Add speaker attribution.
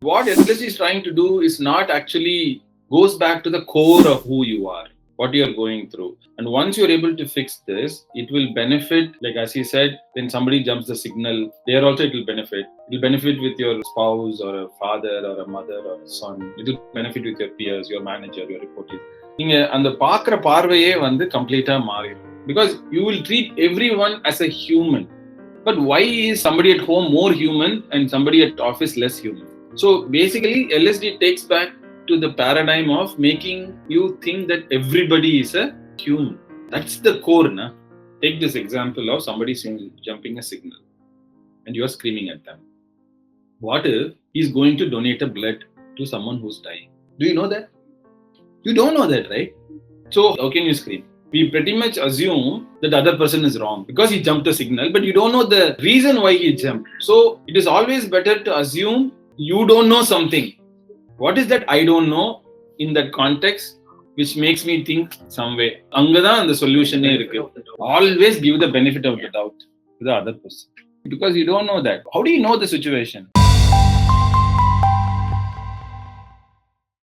Speaker 1: What SLS is trying to do is not actually goes back to the core of who you are, what you are going through. And once you're able to fix this, it will benefit, like as he said, when somebody jumps the signal, there also it will benefit. It will benefit with your spouse or a father or a mother or a son. It will benefit with your peers, your manager, your reportees. நீங்க அந்த பார்க்குற பார்வையே வந்து கம்ப்ளீட்டா மாறிடும். Because you will treat everyone as a human. But why is somebody at home more human and somebody at office less human? So basically, LSD takes back to the paradigm of making you think that everybody is a human. That's the core. Na? Take this example of somebody jumping a signal and you are screaming at them. What if he's going to donate a blood to someone who's dying? Do you know that? You don't know that, right? So how can you scream? We pretty much assume that the other person is wrong because he jumped a signal, but you don't know the reason why he jumped. So it is always better to assume you don't know something. What is that I don't know in that context which makes me think some way? Angada and the solution irukku. Always give the benefit of the doubt to the other person because you don't know that. How do you know the situation?